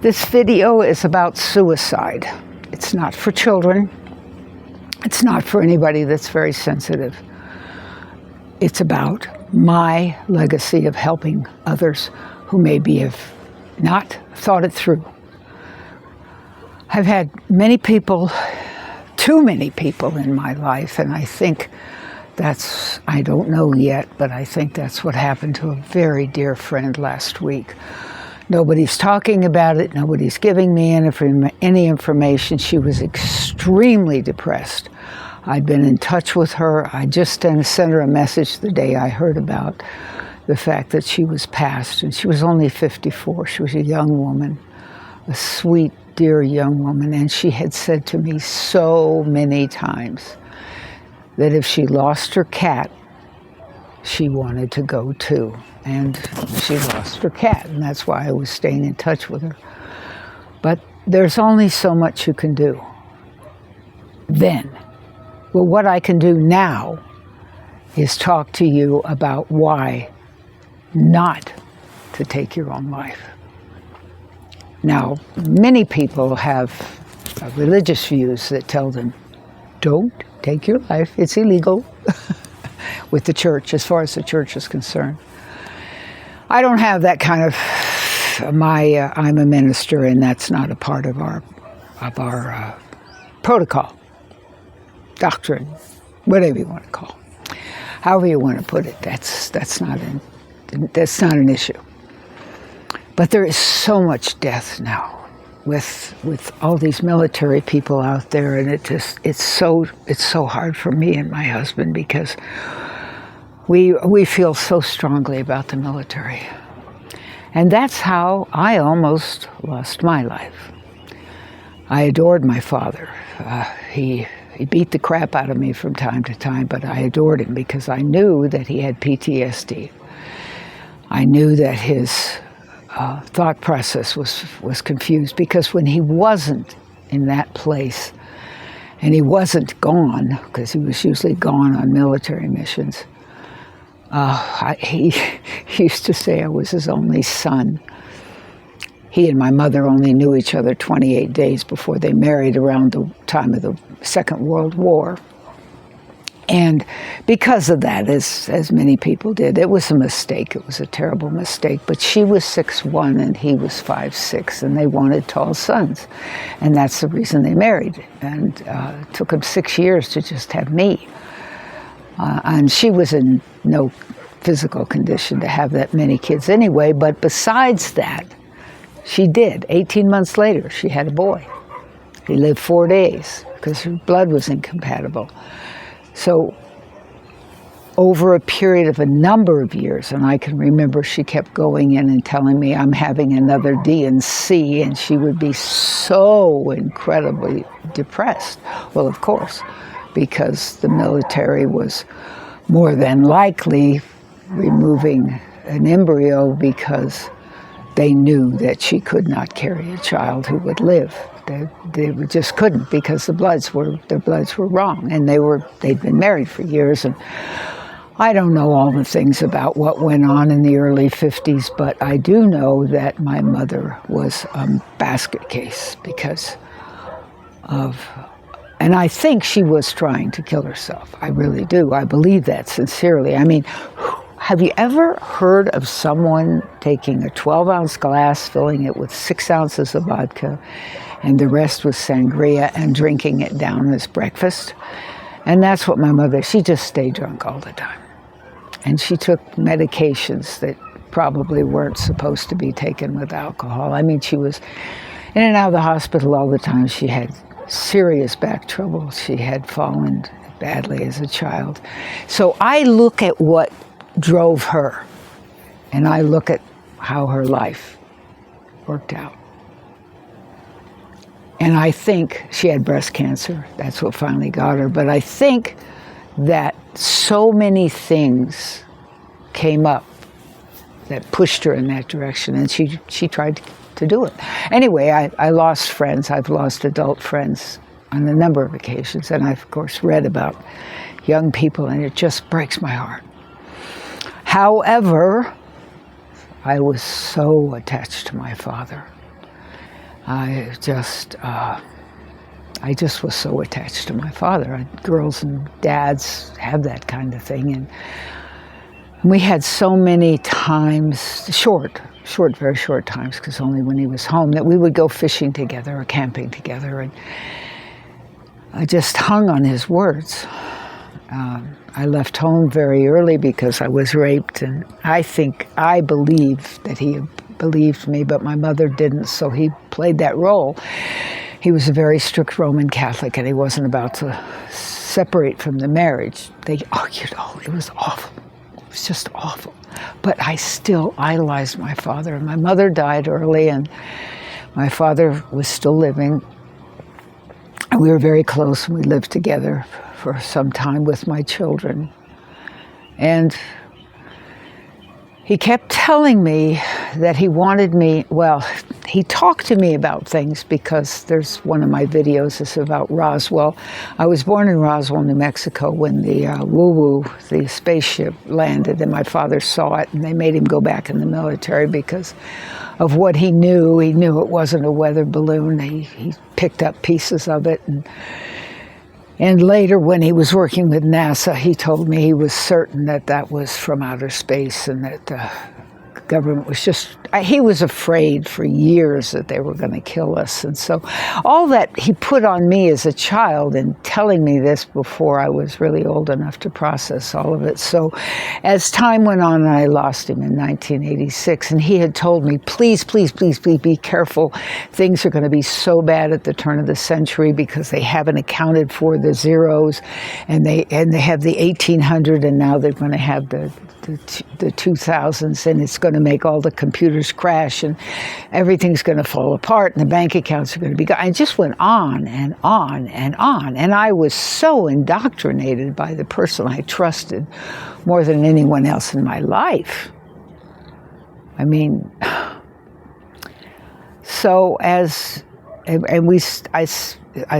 This video is about suicide. It's not for children. It's not for anybody that's very sensitive. It's about my legacy of helping others who maybe have not thought it through. I've had many people, too many people in my life, and I think I don't know yet, but I think that's what happened to a very dear friend last week. Nobody's talking about it. Nobody's giving me any information. She was extremely depressed. I'd been in touch with her. I just sent her a message the day I heard about the fact that she was passed, and she was only 54. She was a young woman, a sweet, dear young woman, and she had said to me so many times that if she lost her cat, she wanted to go too. And she lost her cat, and that's why I was staying in touch with her. But there's only so much you can do then. Well, what I can do now is talk to you about why not to take your own life. Now, many people have religious views that tell them, don't take your life, it's illegal, with the church, as far as the church is concerned. I don't have that kind of, I'm a minister, and that's not a part of our protocol, doctrine, whatever you want to call it. However you want to put it, that's not an issue. But there is so much death now with all these military people out there, and it's so hard for me and my husband because we feel so strongly about the military. And that's how I almost lost my life. I adored my father. He beat the crap out of me from time to time, but I adored him because I knew that he had PTSD. I knew that his thought process was confused, because when he wasn't in that place, and he wasn't gone, because he was usually gone on military missions, he used to say I was his only son. He and my mother only knew each other 28 days before they married, around the time of the Second World War. And because of that, as many people did, it was a mistake. It was a terrible mistake. But she was 6'1" and he was 5'6", and they wanted tall sons. And that's the reason they married. And it took them 6 years to just have me. And she was in no physical condition to have that many kids anyway. But besides that, she did. 18 months later, she had a boy. He lived 4 days because her blood was incompatible. So over a period of a number of years, and I can remember she kept going in and telling me, I'm having another D&C, and she would be so incredibly depressed. Well, of course, because the military was more than likely removing an embryo because they knew that she could not carry a child who would live. They just couldn't, because their bloods were wrong, and they'd been married for years. And I don't know all the things about what went on in the early 50s, but I do know that my mother was a basket case because of, and I think she was trying to kill herself. I really do. I believe that sincerely. I mean, have you ever heard of someone taking a 12-ounce glass, filling it with 6 ounces of vodka, and the rest was sangria, and drinking it down as breakfast? And that's what my mother, she just stayed drunk all the time. And she took medications that probably weren't supposed to be taken with alcohol. I mean, she was in and out of the hospital all the time. She had serious back trouble. She had fallen badly as a child. So I look at what drove her, and I look at how her life worked out. And I think she had breast cancer. That's what finally got her. But I think that so many things came up that pushed her in that direction, and she tried to do it. Anyway, I lost friends. I've lost adult friends on a number of occasions, and I've, of course, read about young people, and it just breaks my heart. However, I was so attached to my father. I just was so attached to my father. Girls and dads have that kind of thing, and we had so many times, very short times, because only when he was home, that we would go fishing together or camping together, and I just hung on his words. I left home very early because I was raped, and I believe that he believed me, but my mother didn't, so he played that role. He was a very strict Roman Catholic, and he wasn't about to separate from the marriage. They argued, it was awful. It was just awful. But I still idolized my father, and my mother died early, and my father was still living. And we were very close, and we lived together for some time with my children. And he kept telling me that he wanted me, he talked to me about things, because there's one of my videos is about Roswell. I was born in Roswell, New Mexico, when the the spaceship landed, and my father saw it, and they made him go back in the military because of what he knew. He knew it wasn't a weather balloon. He picked up pieces of it, and later, when he was working with NASA, he told me he was certain that that was from outer space, and that the government was he was afraid for years that they were going to kill us. And so all that he put on me as a child, and telling me this before I was really old enough to process all of it. So as time went on, I lost him in 1986, and he had told me, please, please, please, please be careful. Things are going to be so bad at the turn of the century because they haven't accounted for the zeros, and they have the 1800, and now they're going to have the 2000s, and it's going to make all the computers crash, and everything's going to fall apart, and the bank accounts are going to be gone. I just went on and on and on, and I was so indoctrinated by the person I trusted more than anyone else in my life. I mean, so I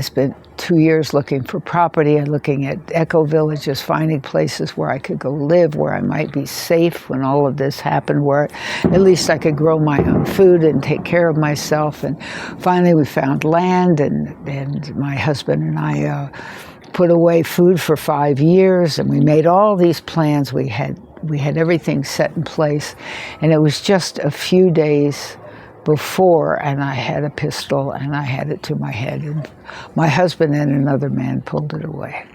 spent 2 years looking for property and looking at eco villages, finding places where I could go live, where I might be safe when all of this happened, where at least I could grow my own food and take care of myself. And finally we found land, and my husband and I put away food for 5 years, and we made all these plans. We had everything set in place, and it was just a few days before, and I had a pistol, and I had it to my head, and my husband and another man pulled it away.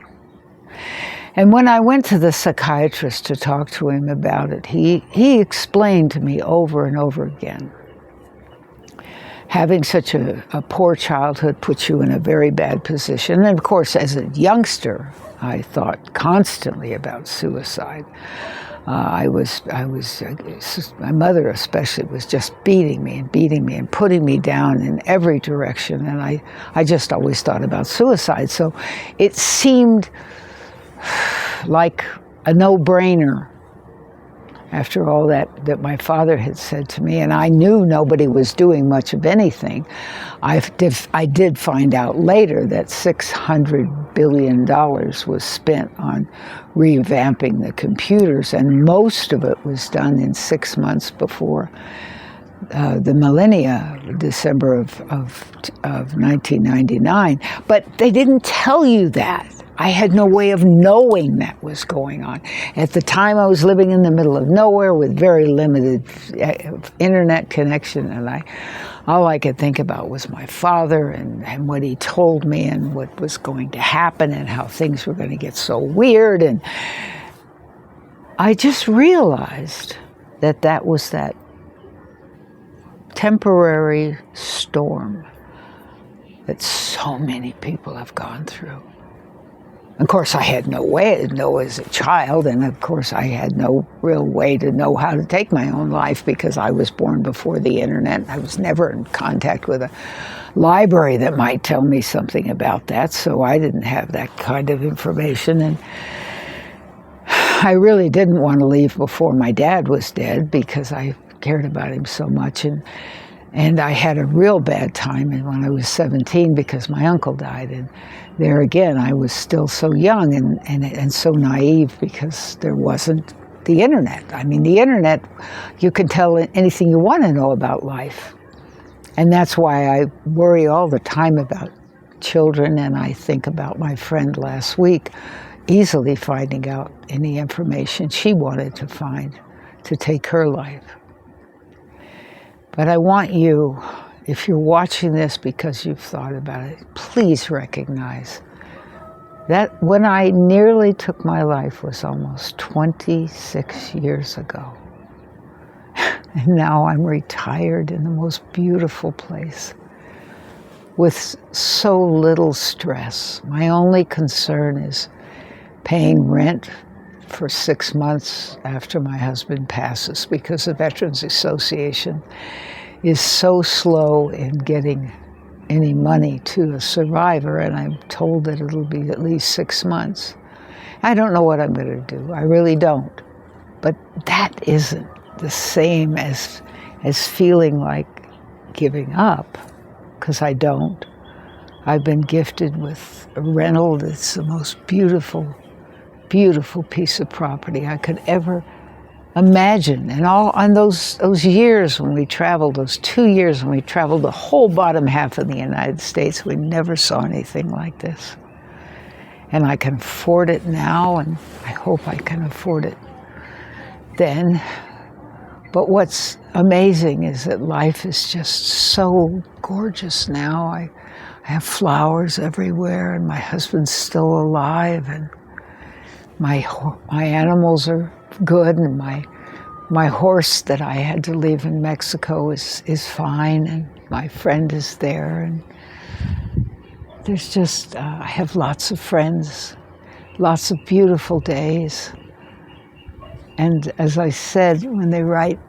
And when I went to the psychiatrist to talk to him about it, he explained to me over and over again, having such a poor childhood puts you in a very bad position. And of course, as a youngster, I thought constantly about suicide. My mother especially was just beating me and putting me down in every direction, and I just always thought about suicide. So it seemed like a no-brainer after all that my father had said to me, and I knew nobody was doing much of anything. I did find out later that $600 billion was spent on revamping the computers, and most of it was done in 6 months before the millennia, December of 1999. But they didn't tell you that. I had no way of knowing that was going on. At the time, I was living in the middle of nowhere with very limited internet connection, and all I could think about was my father and what he told me and what was going to happen and how things were going to get so weird. And I just realized that was that temporary storm that so many people have gone through. Of course, I had no way to know as a child, and of course, I had no real way to know how to take my own life because I was born before the internet. I was never in contact with a library that might tell me something about that, so I didn't have that kind of information. And I really didn't want to leave before my dad was dead because I cared about him so much. And I had a real bad time when I was 17 because my uncle died. And there again, I was still so young and so naive because there wasn't the internet. I mean, the internet, you can tell anything you want to know about life. And that's why I worry all the time about children, and I think about my friend last week easily finding out any information she wanted to find to take her life. But I want you, if you're watching this because you've thought about it, please recognize that when I nearly took my life was almost 26 years ago. And now I'm retired in the most beautiful place with so little stress. My only concern is paying rent for 6 months after my husband passes, because the Veterans Association is so slow in getting any money to a survivor, and I'm told that it'll be at least 6 months. I don't know what I'm going to do. I really don't. But that isn't the same as feeling like giving up, because I don't. I've been gifted with a rental that's the most beautiful, beautiful piece of property I could ever imagine. And all on those years when we traveled, those 2 years when we traveled the whole bottom half of the United States, we never saw anything like this. And I can afford it now, and I hope I can afford it then. But what's amazing is that life is just so gorgeous now. I have flowers everywhere, and my husband's still alive, and my animals are good, and my horse that I had to leave in Mexico is fine, and my friend is there, and there's just I have lots of friends, lots of beautiful days. And as I said, when they write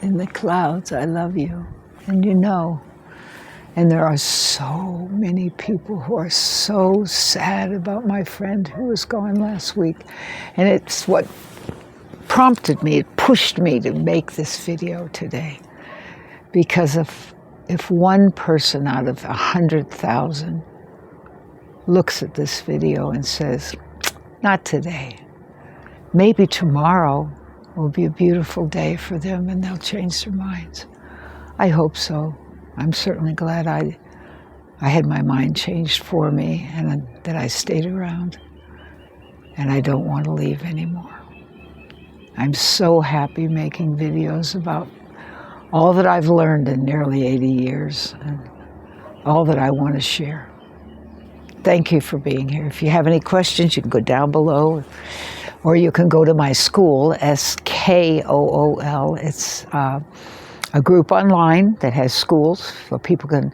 in the clouds, I love you, and you know. And there are so many people who are so sad about my friend who was gone last week. And it's what prompted me, it pushed me to make this video today. Because if one person out of 100,000 looks at this video and says, not today, maybe tomorrow will be a beautiful day for them and they'll change their minds. I hope so. I'm certainly glad I had my mind changed for me and that I stayed around. And I don't want to leave anymore. I'm so happy making videos about all that I've learned in nearly 80 years and all that I want to share. Thank you for being here. If you have any questions, you can go down below, or you can go to my school, SKOOL. It's a group online that has schools where people can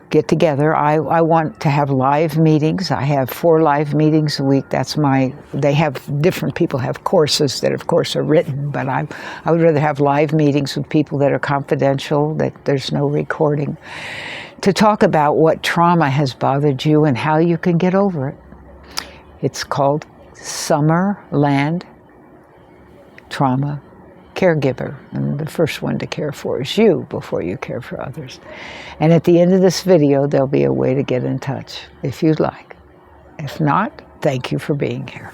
get together. I want to have live meetings. I have 4 live meetings a week. They have different people have courses that of course are written, but I would rather have live meetings with people that are confidential, that there's no recording, to talk about what trauma has bothered you and how you can get over it. It's called Summerland Trauma Caregiver, and the first one to care for is you before you care for others. And at the end of this video, there'll be a way to get in touch if you'd like. If not, thank you for being here.